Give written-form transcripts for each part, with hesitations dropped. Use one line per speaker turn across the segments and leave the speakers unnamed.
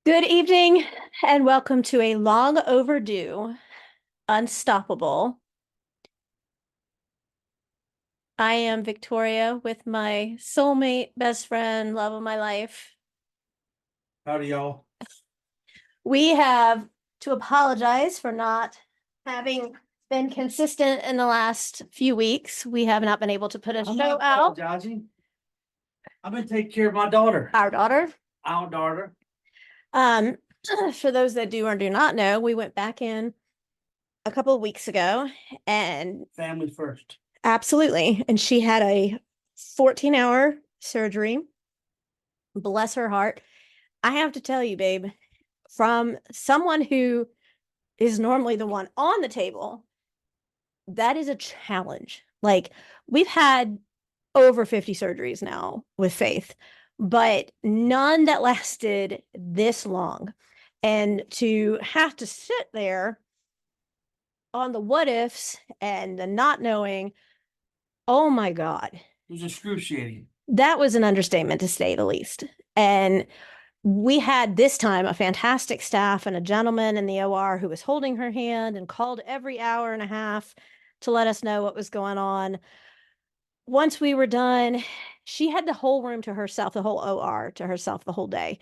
Good evening and welcome to a long overdue, unstoppable. I am Victoria with my soulmate, best friend, love of my life.
Howdy, y'all.
We have to apologize for not having been consistent in the last few weeks. We have not been able to put a
I'm
show
not
out.
apologizing. I'm gonna take care of my daughter,
Our daughter.
our daughter.
Um, for those that do or do not know, we went back in a couple of weeks ago and
Family first.
absolutely. And she had a 14-hour surgery. Bless her heart. I have to tell you, babe, from someone who is normally the one on the table, that is a challenge. Like, we've had over 50 surgeries now with Faith, but none that lasted this long. And to have to sit there on the what ifs and the not knowing, oh my God,
It was excruciating.
that was an understatement to say the least. And we had this time a fantastic staff and a gentleman in the OR who was holding her hand and called every hour and a half to let us know what was going on. Once we were done, she had the whole room to herself, the whole OR to herself the whole day.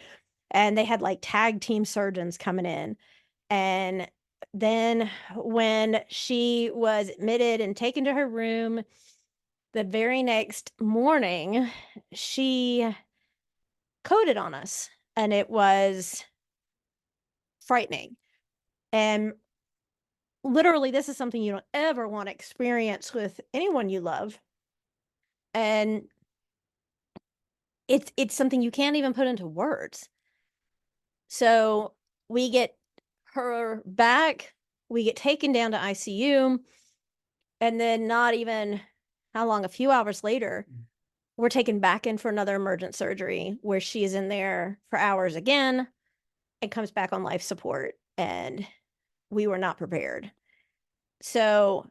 And they had like tag team surgeons coming in. And then when she was admitted and taken to her room, the very next morning, she coded on us and it was frightening. And literally, this is something you don't ever want to experience with anyone you love. And it's something you can't even put into words. So we get her back, we get taken down to ICU, and then not even how long, a few hours later, we're taken back in for another emergent surgery where she is in there for hours again and comes back on life support. And we were not prepared. So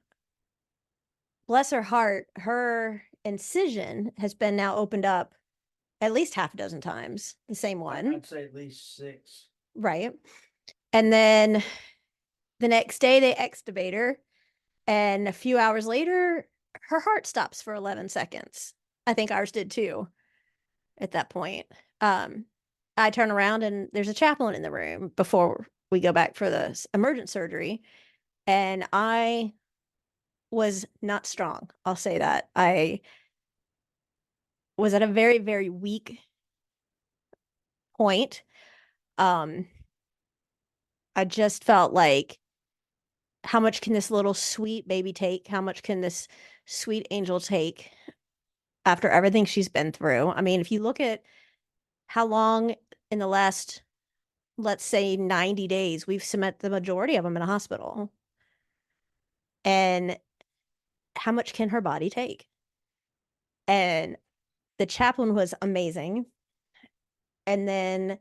bless her heart, her incision has been now opened up at least half a dozen times, the same one.
I'd say at least six.
Right. And then the next day they extubate her, and a few hours later, her heart stops for 11 seconds. I think ours did too at that point. Um, I turn around and there's a chaplain in the room before we go back for the emergent surgery. And I was not strong. I'll say that. I was at a very, very weak point. Um, I just felt like, how much can this little sweet baby take? How much can this sweet angel take after everything she's been through? I mean, if you look at how long in the last, let's say, 90 days, we've spent the majority of them in a hospital. And how much can her body take? And the chaplain was amazing. And then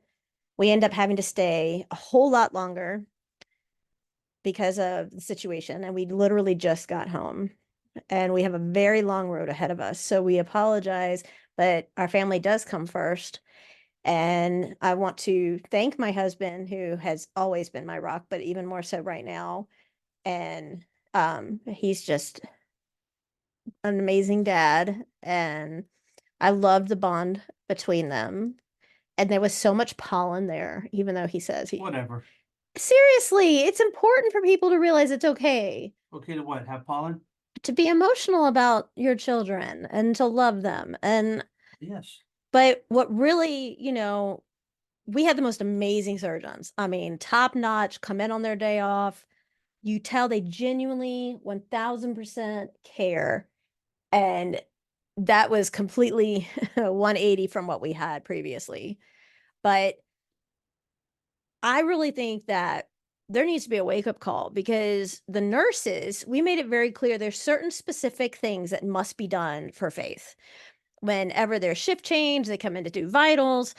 we end up having to stay a whole lot longer because of the situation. And we literally just got home and we have a very long road ahead of us. So we apologize, but our family does come first. And I want to thank my husband, who has always been my rock, but even more so right now. And he's just an amazing dad. And I loved the bond between them. And there was so much pollen there, even though he says he
Whatever.
seriously, it's important for people to realize it's okay
Okay to what? Have pollen?
to be emotional about your children and to love them. And
Yes.
but what really, we had the most amazing surgeons. I mean, top notch, come in on their day off. You tell they genuinely 1000% care. And that was completely 180 from what we had previously. But I really think that there needs to be a wake up call because the nurses, we made it very clear there's certain specific things that must be done for Faith. Whenever there's shift change, they come in to do vitals,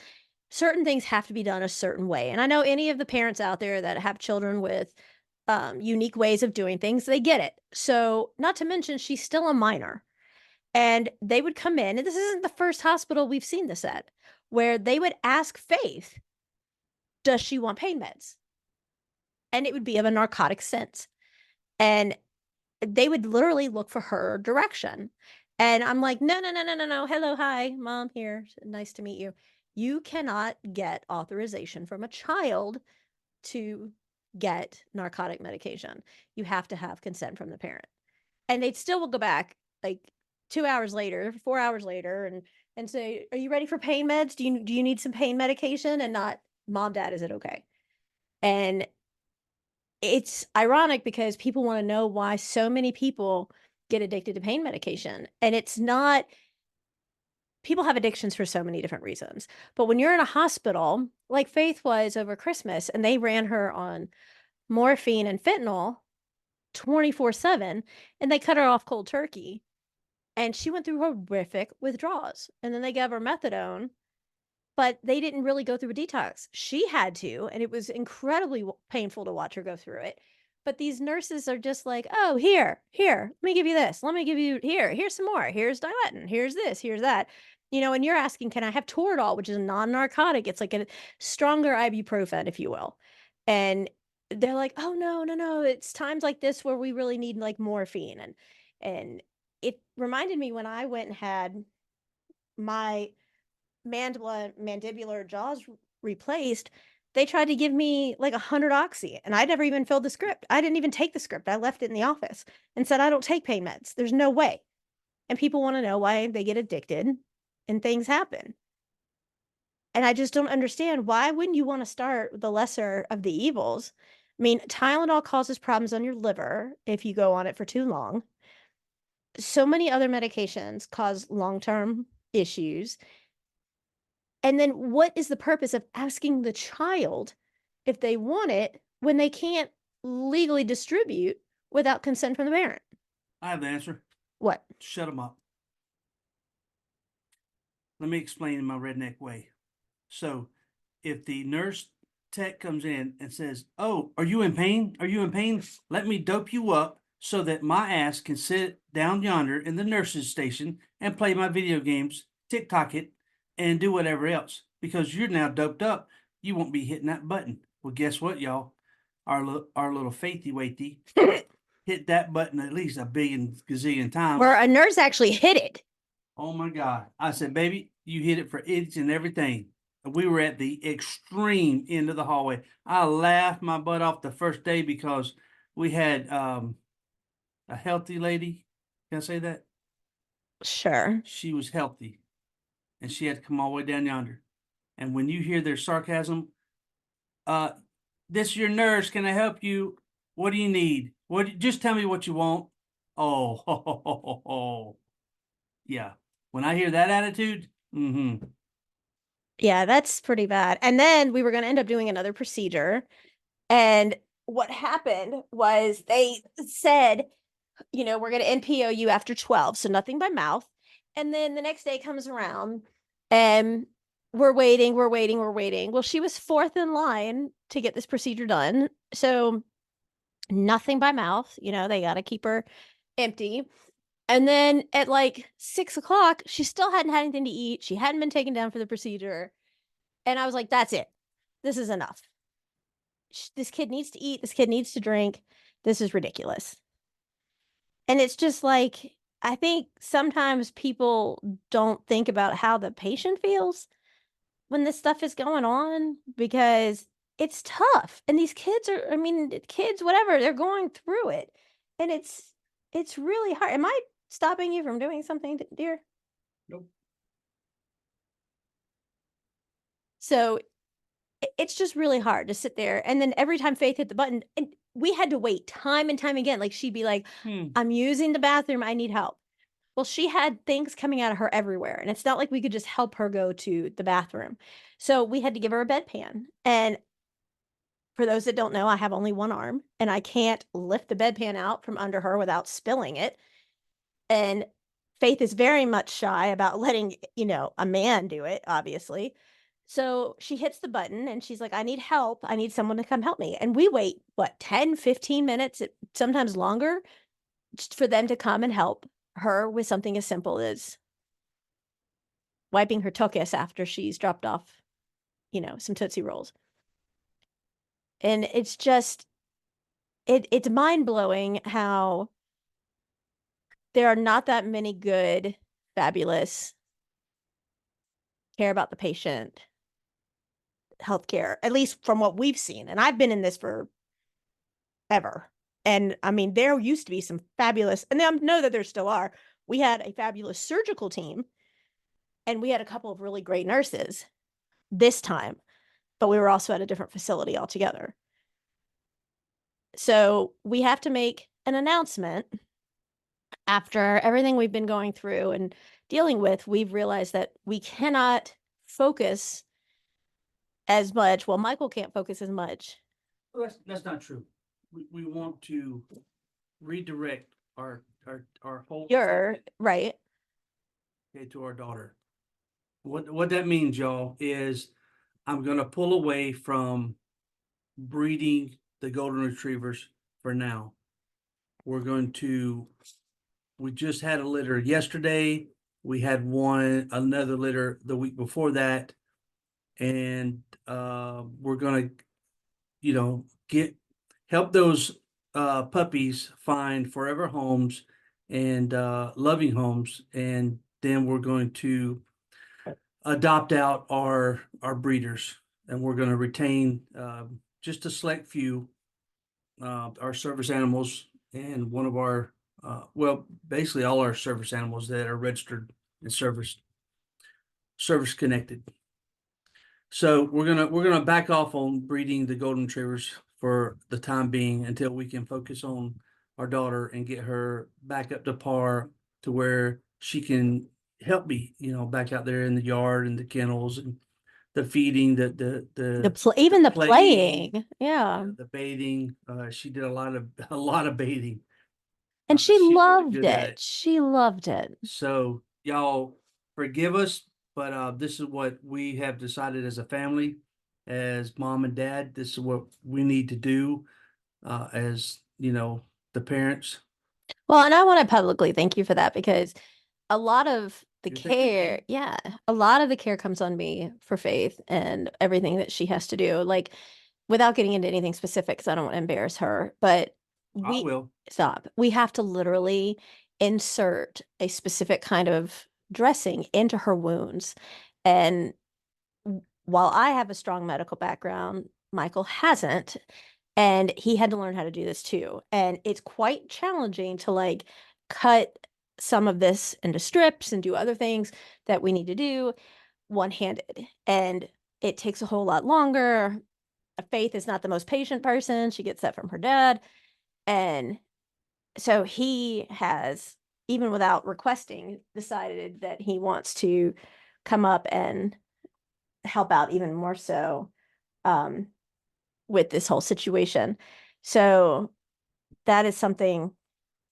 certain things have to be done a certain way. And I know any of the parents out there that have children with unique ways of doing things, they get it. So, not to mention, she's still a minor. And they would come in, and this isn't the first hospital we've seen this at, where they would ask Faith, does she want pain meds? And it would be of a narcotic sense. And they would literally look for her direction. And I'm like, no, no, no, no, no, no. Hello, hi, mom here. Nice to meet you. You cannot get authorization from a child to get narcotic medication. You have to have consent from the parent. And they'd still will go back like 2 hours later, 4 hours later, and say, are you ready for pain meds? Do you need some pain medication? And not, mom, dad, is it okay? And it's ironic because people want to know why so many people get addicted to pain medication. And it's not, people have addictions for so many different reasons. But when you're in a hospital, like Faith was over Christmas, and they ran her on morphine and fentanyl 24/7, and they cut her off cold turkey. And she went through horrific withdrawals. And then they gave her methadone, but they didn't really go through a detox. She had to, and it was incredibly painful to watch her go through it. But these nurses are just like, oh, here, let me give you this. Let me give you, here's some more. Here's Dilatin. Here's this, here's that. And you're asking, can I have Toradol, which is a non-narcotic? It's like a stronger ibuprofen, if you will. And they're like, oh, no, no, no. It's times like this where we really need like morphine. And it reminded me when I went and had my mandibular jaws replaced, they tried to give me like 100 oxy, and I never even filled the script. I didn't even take the script. I left it in the office and said, I don't take pain meds. There's no way. And people want to know why they get addicted and things happen. And I just don't understand, why wouldn't you want to start with the lesser of the evils? I mean, Tylenol causes problems on your liver if you go on it for too long. So many other medications cause long-term issues. And then what is the purpose of asking the child if they want it when they can't legally distribute without consent from the parent?
I have the answer.
What?
Shut them up. Let me explain in my redneck way. So, if the nurse tech comes in and says, "Oh, are you in pain? Are you in pain? Let me dope you up so that my ass can sit down yonder in the nurse's station and play my video games, TikTok it, and do whatever else. Because you're now doped up, you won't be hitting that button." Well, guess what, y'all? Our little faithy waithy hit that button at least a billion gazillion times.
Where a nurse actually hit it.
Oh my God. I said, baby, you hit it for each and everything. We were at the extreme end of the hallway. I laughed my butt off the first day because we had a healthy lady. Can I say that?
Sure.
She was healthy and she had to come all the way down yonder. And when you hear their sarcasm, uh, this is your nurse. Can I help you? What do you need? Just tell me what you want. Oh, ho, ho, ho, ho, ho. Yeah. When I hear that attitude,
Yeah, that's pretty bad. And then we were going to end up doing another procedure. And what happened was they said, we're going to NPO you after 12. So nothing by mouth. And then the next day comes around and we're waiting. Well, she was fourth in line to get this procedure done. So nothing by mouth. They got to keep her empty. And then at like 6 o'clock, she still hadn't had anything to eat. She hadn't been taken down for the procedure. And I was like, that's it. This is enough. This kid needs to eat. This kid needs to drink. This is ridiculous. And it's just like, I think sometimes people don't think about how the patient feels when this stuff is going on, because it's tough. And these kids kids, whatever, they're going through it. And it's really hard. Am I stopping you from doing something, dear?
nope.
So it's just really hard to sit there. And then every time Faith hit the button, and we had to wait time and time again. Like, she'd be like, I'm using the bathroom. I need help. Well, she had things coming out of her everywhere. And it's not like we could just help her go to the bathroom. So we had to give her a bedpan. And for those that don't know, I have only one arm and I can't lift the bedpan out from under her without spilling it. And Faith is very much shy about letting, a man do it, obviously. So she hits the button and she's like, I need help. I need someone to come help me. And we wait, 10, 15 minutes, sometimes longer, just for them to come and help her with something as simple as wiping her tuchus after she's dropped off, some Tootsie Rolls. And it's just it's mind-blowing how there are not that many good, fabulous, care about the patient healthcare, at least from what we've seen. And I've been in this for ever. And I mean, there used to be some fabulous, and I know that there still are. We had a fabulous surgical team, and we had a couple of really great nurses this time, but we were also at a different facility altogether. So we have to make an announcement after everything we've been going through and dealing with. We've realized that we cannot focus as much. Well, Michael can't focus as much.
Well, that's not true. We want to redirect our whole
You're
attention,
right.
okay, to our daughter. What that means, y'all, is I'm gonna pull away from breeding the golden retrievers for now. We're going to, we just had a litter yesterday. We had another litter the week before that. And we're gonna, get help those puppies find forever homes and loving homes. And then we're going to adopt out our breeders, and we're going to retain just a select few, our service animals, and one of our well, basically all our service animals that are registered and service connected. So we're gonna back off on breeding the golden retrievers for the time being until we can focus on our daughter and get her back up to par to where she can help me, back out there in the yard and the kennels and the feeding,
Even the
playing,
playing. Yeah.
the bathing. She did a lot of a lot of bathing.
And she
She's really
loved
good at
it.
it.
She loved it.
So y'all forgive us, but this is what we have decided as a family, as mom and dad. This is what we need to do, as the parents.
Well, and I want to publicly thank you for that because a lot of the
You're thinking
care,
big.
yeah, a lot of the care comes on me for Faith and everything that she has to do. Like, without getting into anything specific, because I don't want to embarrass her, but
I
we
will.
stop. We have to literally insert a specific kind of dressing into her wounds. And while I have a strong medical background, Michael hasn't. And he had to learn how to do this too. And it's quite challenging to like cut some of this into strips and do other things that we need to do one-handed. And it takes a whole lot longer. Faith is not the most patient person. She gets that from her dad. And so he has, even without requesting, decided that he wants to come up and help out even more so, um, with this whole situation. So that is something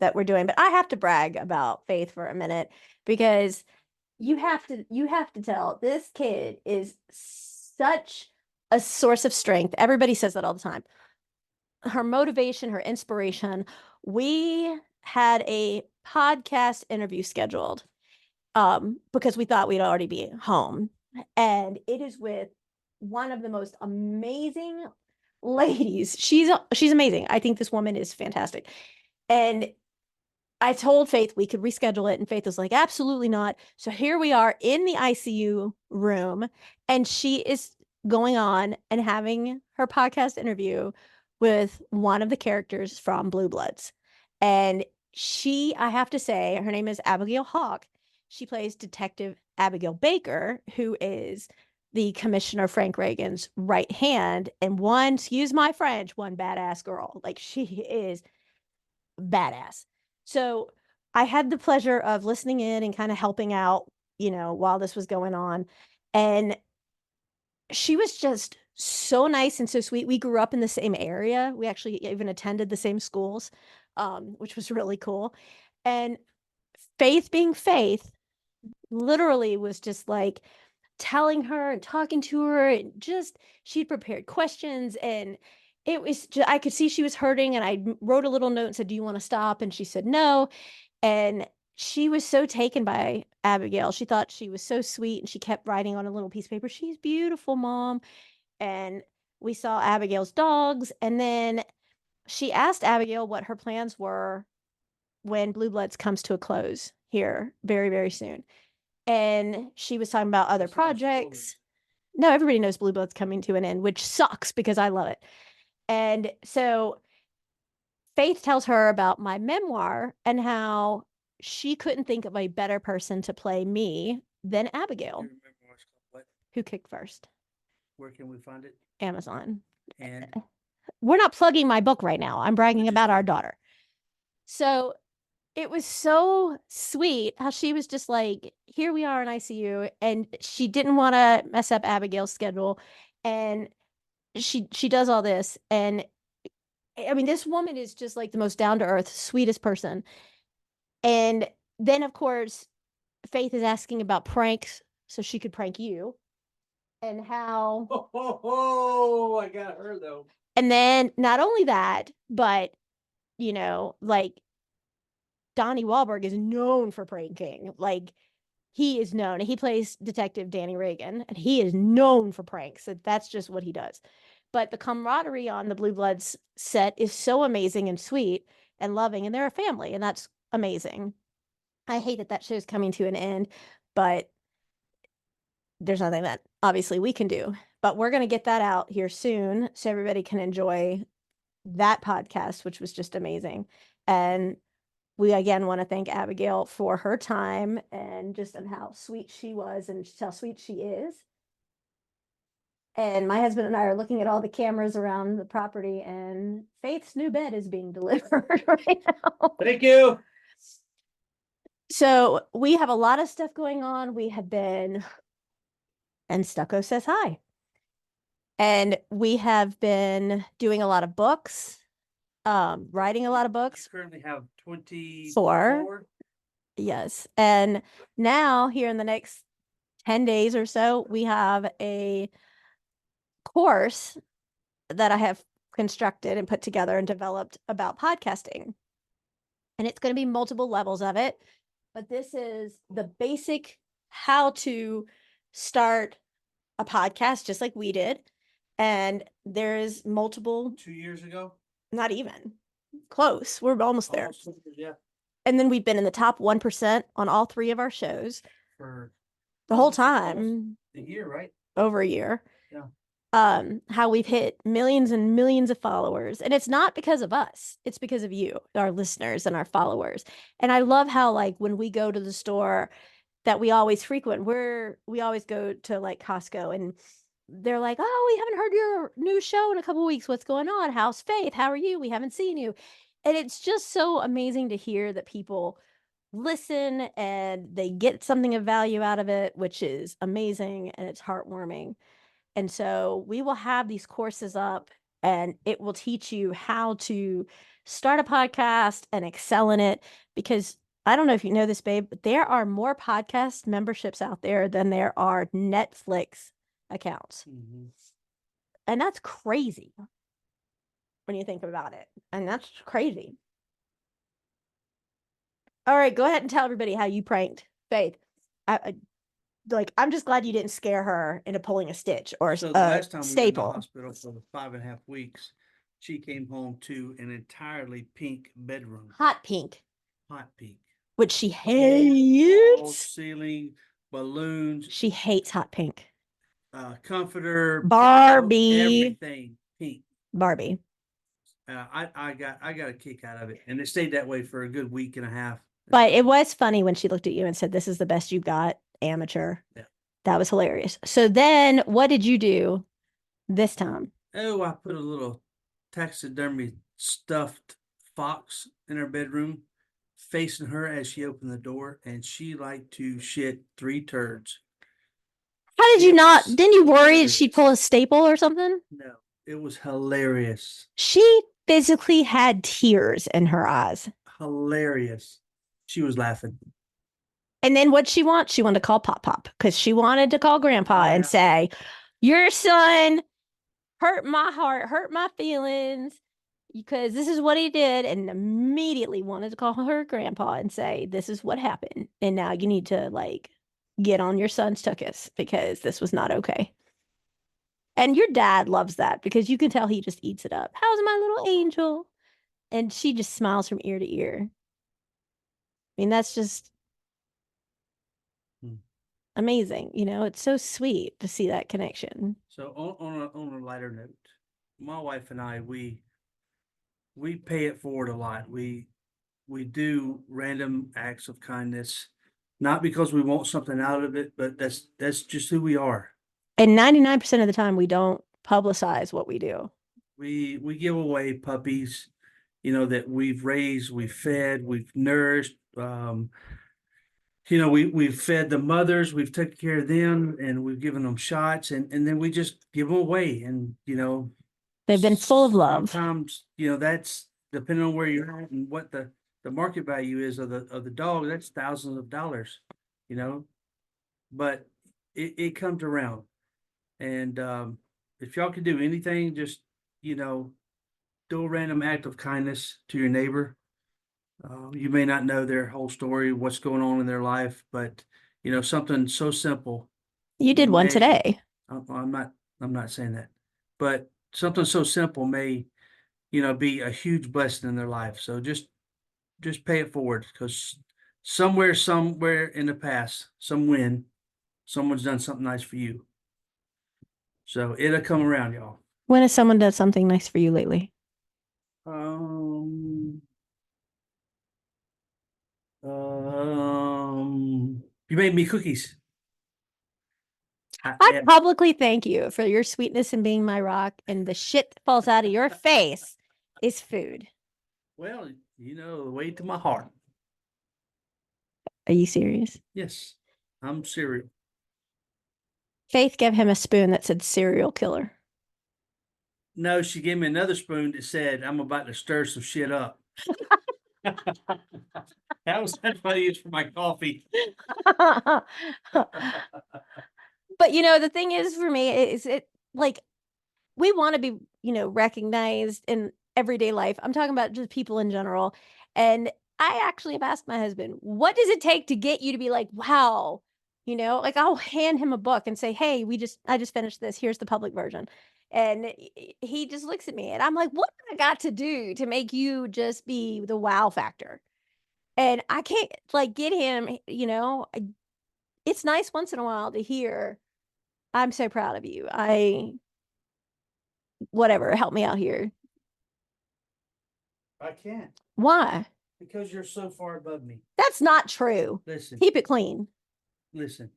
that we're doing. But I have to brag about Faith for a minute because you have to tell this kid is such a source of strength. Everybody says that all the time. Her motivation, her inspiration. We had a podcast interview scheduled because we thought we'd already be home. And it is with one of the most amazing ladies. She's amazing. I think this woman is fantastic. And I told Faith we could reschedule it, and Faith was like, absolutely not. So here we are in the ICU room, and she is going on and having her podcast interview with one of the characters from Blue Bloods. And I have to say, her name is Abigail Hawk. She plays Detective Abigail Baker, who is the Commissioner Frank Reagan's right hand, and one, excuse my French, one badass girl. Like, she is badass. So I had the pleasure of listening in and kind of helping out, while this was going on. And she was just so nice and so sweet. We grew up in the same area. We actually even attended the same schools, which was really cool. And Faith being Faith literally was just like telling her and talking to her, and just she'd prepared questions, and it was just, I could see she was hurting, and I wrote a little note and said, do you want to stop? And she said no. And she was so taken by Abigail. She thought she was so sweet, and she kept writing on a little piece of paper, she's beautiful, mom. And we saw Abigail's dogs, and then she asked Abigail what her plans were when Blue Bloods comes to a close here very, very soon. And she was talking about other projects. No, everybody knows Blue Bloods coming to an end, which sucks because I love it. And so Faith tells her about my memoir and how she couldn't think of a better person to play me than Abigail.
You remember what's called what?
Who kicked first?
Where can we find it?
Amazon.
And
We're not plugging my book right now. I'm bragging about our daughter. So it was so sweet how she was just like, here we are in ICU, and she didn't want to mess up Abigail's schedule, and she does all this. And I mean, this woman is just like the most down to earth, sweetest person. And then of course Faith is asking about pranks so she could prank you, and how
I got her though.
and then not only that, but like Donnie Wahlberg is known for pranking. Like, he is known. He plays Detective Danny Reagan, and he is known for pranks. So that's just what he does. But the camaraderie on the Blue Bloods set is so amazing and sweet and loving, and they're a family, and that's amazing. I hate that show's coming to an end, but there's nothing that obviously we can do. But we're going to get that out here soon so everybody can enjoy that podcast, which was just amazing. And we again want to thank Abigail for her time and just and how sweet she was and how sweet she is. And my husband and I are looking at all the cameras around the property, and Faith's new bed is being delivered right now.
Thank you.
So we have a lot of stuff going on. We have been, and Stucco says hi. And we have been doing a lot of books, writing a lot of books.
You currently have
24. Yes. And now here in the next 10 days or so, we have a course that I have constructed and put together and developed about podcasting. And it's going to be multiple levels of it, but this is the basic how to start a podcast just like we did. And there's multiple
2 years ago.
Not even close. We're almost there.
Yeah.
And then we've been in the top 1% on all 3 of our shows
For
the whole time.
a year, right?
Over a year.
Yeah.
How we've hit millions and millions of followers. And it's not because of us. It's because of you, our listeners and our followers. And I love how, like, when we go to the store that we always frequent, we always go to like Costco, and they're like, oh, we haven't heard your new show in a couple of weeks. What's going on? How's Faith? How are you? We haven't seen you. And it's just so amazing to hear that people listen and they get something of value out of it, which is amazing, and it's heartwarming. And so we will have these courses up, and it will teach you how to start a podcast and excel in it. Because I don't know if you know this, babe, but there are more podcast memberships out there than there are Netflix accounts.
Mm-hmm.
And that's crazy when you think about it. And that's crazy. All right, go ahead and tell everybody how you pranked Faith. I'm just glad you didn't scare her into pulling a stitch or
So the last time
staple.
we were in the hospital for 5.5 weeks, she came home to an entirely pink bedroom.
Hot pink.
Hot pink.
Which she hates.
Walls, ceiling, balloons.
She hates hot pink.
Comforter.
Barbie.
Everything pink.
Barbie.
I got a kick out of it, and it stayed that way for a good week and a half.
But it was funny when she looked at you and said, "This is the best you've got, amateur."
Yeah.
That was hilarious. So then what did you do this time?
Oh, I put a little taxidermy stuffed fox in her bedroom, facing her as she opened the door, and she liked to shit 3 turds.
How did you not? Didn't you worry that she'd pull a staple or something?
No, it was hilarious.
She physically had tears in her eyes.
Hilarious. She was laughing.
And then what'd she want? She wanted to call Pop because she wanted to call Grandpa and say, your son hurt my heart, hurt my feelings, because this is what he did, and immediately wanted to call her Grandpa and say, this is what happened. And now you need to, like, get on your son's tuchus because this was not okay. And your dad loves that because you can tell he just eats it up. How's my little angel? And she just smiles from ear to ear. I mean, that's just
Hmm.
amazing. It's so sweet to see that connection.
So on a lighter note, my wife and I we pay it forward a lot. We do random acts of kindness, not because we want something out of it, but that's just who we are.
And 99% of the time, we don't publicize what we do.
We give away puppies, that we've raised, we've fed, we've nourished. We've fed the mothers, we've taken care of them, and we've given them shots, and then we just give them away. And
They've been full of love.
sometimes that's depending on where you're at and what the market value is of the dog. That's thousands of dollars, you know. But it comes around, and if y'all could do anything, just you know do a random act of kindness to your neighbor. You may not know their whole story, what's going on in their life, but something so simple
You did one
may.
today.
I'm not. I'm not saying that, but something so simple may be a huge blessing in their life. So just pay it forward because somewhere in the past, someone's done something nice for you. So it'll come around, y'all.
When has someone done something nice for you lately?
Um, you made me cookies.
I
Yeah.
publicly thank you for your sweetness and being my rock, and the shit that falls out of your face is food.
Well, the way to my heart.
Are you serious?
Yes, I'm serial.
Faith gave him a spoon that said serial killer.
No, she gave me another spoon that said, "I'm about to stir some shit up." That's what I use for my coffee.
But the thing is for me is it like we want to be, recognized in everyday life. I'm talking about just people in general. And I actually have asked my husband, what does it take to get you to be like, wow, like I'll hand him a book and say, hey, I just finished this. Here's the public version. And he just looks at me and I'm like, what have I got to do to make you just be the wow factor? And I can't like get him, it's nice once in a while to hear, I'm so proud of you. Whatever, help me out here.
I can't
Why?
because you're so far above me.
That's not true.
Listen,
Keep it clean.
listen.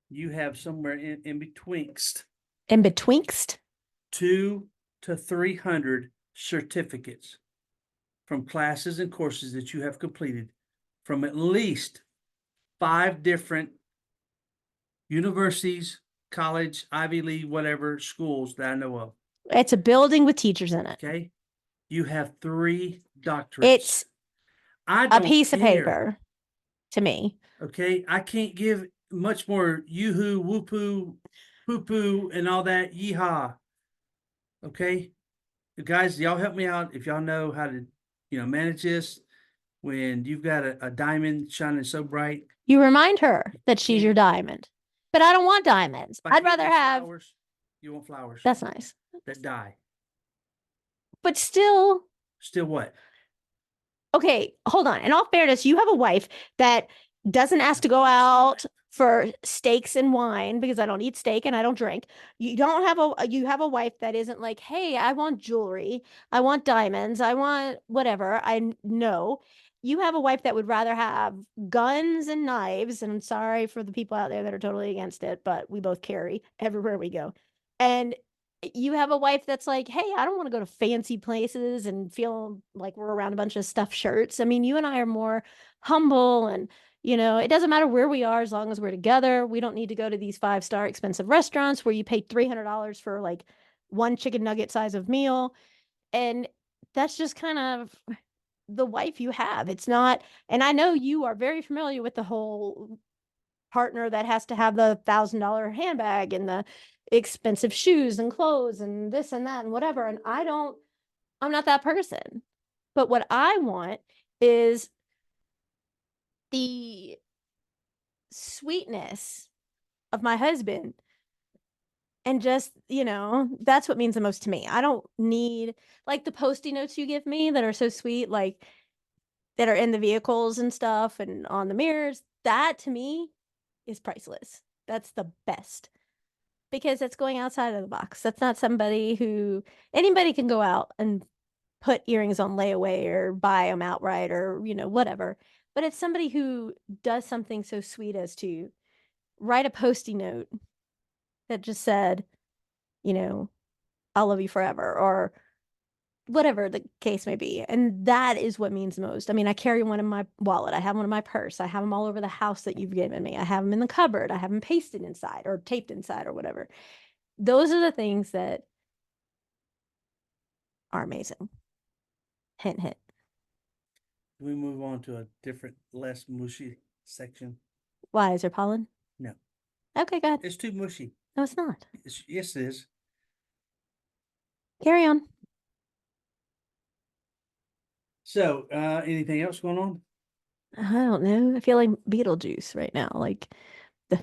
You have somewhere in betwixt
In betwixt,
200 to 300 certificates from classes and courses that you have completed from at least 5 different universities, college, Ivy League, whatever schools that I know of.
it's a building with teachers in it.
Okay. You have 3 doctorates.
It's
I
a
don't
piece of
care.
paper to me.
Okay. I can't give much more yoo-hoo, whoopoo, poo-poo, and all that yeehaw. Okay. Guys, y'all help me out if y'all know how to, manage this when you've got a diamond shining so bright.
You remind her that she's your diamond. But I don't want diamonds.
Like
I'd rather have
flowers. You want flowers
that's nice.
that die.
But still,
Still what?
okay, hold on. In all fairness, you have a wife that doesn't ask to go out for steaks and wine because I don't eat steak and I don't drink. You have a wife that isn't like, "Hey, I want jewelry. I want diamonds. I want whatever." I know. You have a wife that would rather have guns and knives, and I'm sorry for the people out there that are totally against it, but we both carry everywhere we go. And you have a wife that's like, hey, I don't want to go to fancy places and feel like we're around a bunch of stuffed shirts. I mean, you and I are more humble and, it doesn't matter where we are as long as we're together. We don't need to go to these 5-star expensive restaurants where you pay $300 for like one chicken nugget size of meal. And that's just kind of the wife you have. It's not, and I know you are very familiar with the whole partner that has to have the $1,000 handbag and the expensive shoes and clothes and this and that and whatever. And I'm not that person. But what I want is the sweetness of my husband And just, that's what means the most to me. I don't need like the Post-it notes you give me that are so sweet, like that are in the vehicles and stuff and on the mirrors. That to me is priceless. That's the best because that's going outside of the box. That's not somebody who anybody can go out and put earrings on layaway or buy them outright or, whatever. But it's somebody who does something so sweet as to write a Post-it note that just said, you know, I'll love you forever or whatever the case may be. And that is what means most. I mean, I carry one in my wallet. I have one in my purse. I have them all over the house that you've given me. I have them in the cupboard. I have them pasted inside or taped inside or whatever. Those are the things that are amazing. Hint, hint.
We move on to a different, less mushy section.
Why? Is there pollen?
No,
Okay, good.
it's too mushy.
No, it's not.
Yes, it is.
Carry on.
So, anything else going on?
I don't know. I feel like Beetlejuice right now. Like the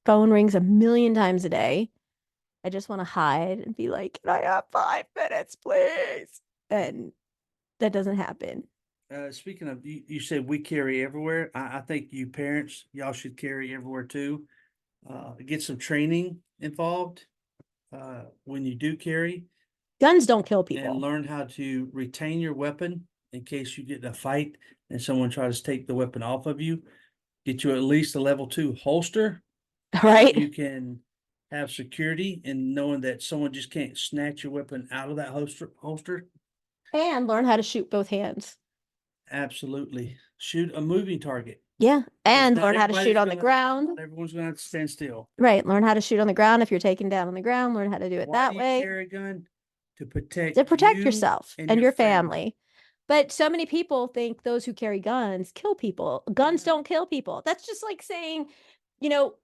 phone rings a million times a day. I just want to hide and be like, can I have 5 minutes, please? And that doesn't happen.
Speaking of, you said we carry everywhere. I think you parents, y'all should carry everywhere too. Get some training involved when you do carry
Guns don't kill
and
people,
learn how to retain your weapon in case you get in a fight and someone tries to take the weapon off of you. Get you at least a level 2 holster.
right?
You can have security in knowing that someone just can't snatch your weapon out of that holster.
And learn how to shoot both hands.
Absolutely. Shoot a moving target.
Yeah.
'Cause
And
not
learn how to shoot
everybody's
on the
not
ground.
everyone's gonna have to stand still.
Right. Learn how to shoot on the ground if you're taken down on the ground. Learn how to do it
Why do
that
you
way
carry a gun? To
to
protect
protect
you
yourself
and
and
your
your
family.
family. But so many people think those who carry guns kill people. Guns don't kill people. That's just like saying,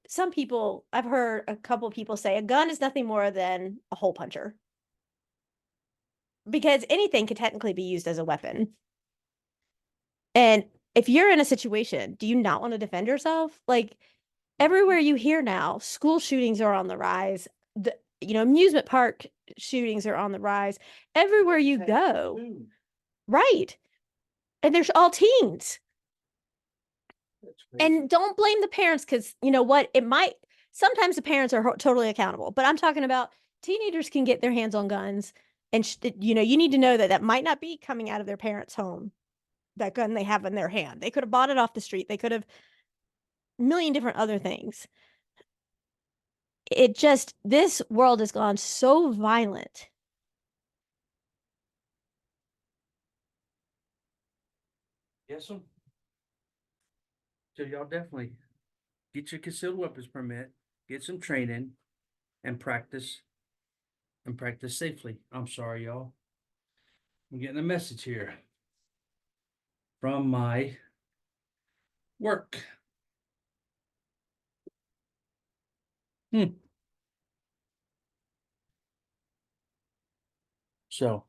some people, I've heard a couple of people say a gun is nothing more than a hole puncher because anything can technically be used as a weapon. And if you're in a situation, do you not want to defend yourself? Like everywhere you hear now, school shootings are on the rise. Amusement park shootings are on the rise. Everywhere you go, right? And there's all teens. And don't blame the parents because you know what? It might sometimes the parents are totally accountable, but I'm talking about teenagers can get their hands on guns. And, you need to know that that might not be coming out of their parents' home, that gun they have in their hand. They could have bought it off the street. They could have a million different other things. This world has gone so violent.
Yes, sir. So y'all definitely get your concealed weapons permit, get some training, and practice safely. I'm sorry, y'all. I'm getting a message here from my work. Hmm. So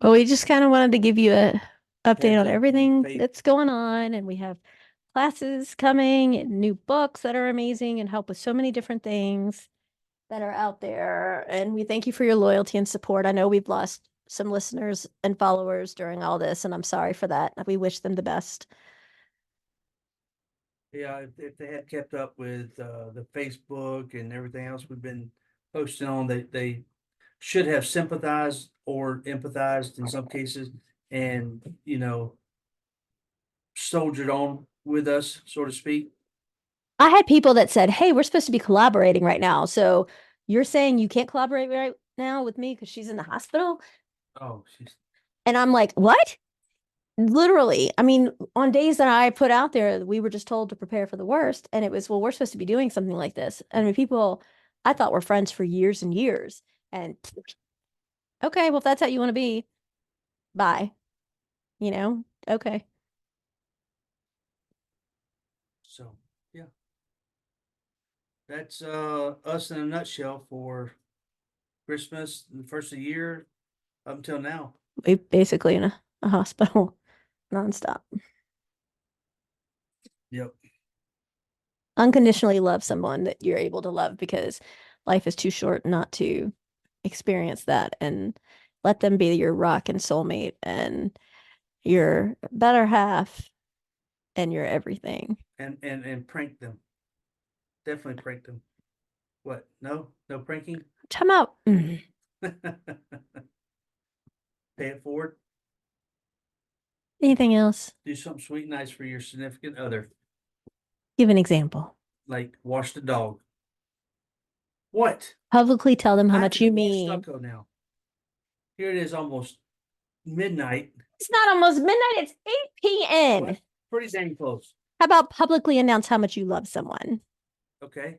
Well, we just kind of wanted to give you a update
heads
on
up on
everything
fate.
that's going on, and we have classes coming and new books that are amazing and help with so many different things that are out there. And we thank you for your loyalty and support. I know we've lost some listeners and followers during all this, and I'm sorry for that. We wish them the best.
Yeah, if they had kept up with the Facebook and everything else we've been posting on, they should have sympathized or empathized in some cases, and soldiered on with us, so to speak.
I had people that said, "Hey, we're supposed to be collaborating right now. So you're saying you can't collaborate right now with me because she's in the hospital?"
Oh, she's
And I'm like, "What?" Literally. I mean, on days that I put out there, we were just told to prepare for the worst. And it was, well, we're supposed to be doing something like this. I mean, people I thought were friends for years and years. And okay, well, if that's how you want to be, bye. Okay.
so yeah. That's us in a nutshell for Christmas, the first of the year up until now.
We basically in a hospital nonstop.
Yep.
Unconditionally love someone that you're able to love because life is too short not to experience that, and let them be your rock and soulmate and your better half and your everything.
And prank them. Definitely prank them. What? No? No pranking?
Time out.
Pay it forward.
Anything else?
Do something sweet, nice for your significant other,
Give an example.
like wash the dog. What?
Publicly tell them how
I have
much
to
you
go wash
mean.
stucco now. Here it is, almost midnight.
It's not almost midnight, it's 8 p.m.
Well, pretty dang close.
How about publicly announce how much you love someone?
Okay,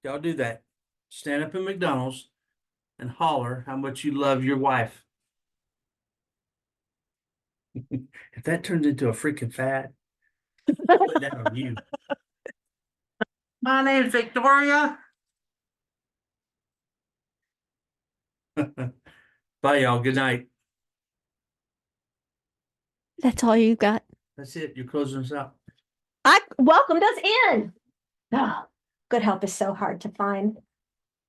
y'all do that. Stand up in McDonald's and holler how much you love your wife. If that turns into a freaking fad, put that on you. My name's Victoria. Bye, y'all. Good night.
That's all you got.
That's it. You're closing us out.
I welcomed us in. Oh, good help is so hard to find.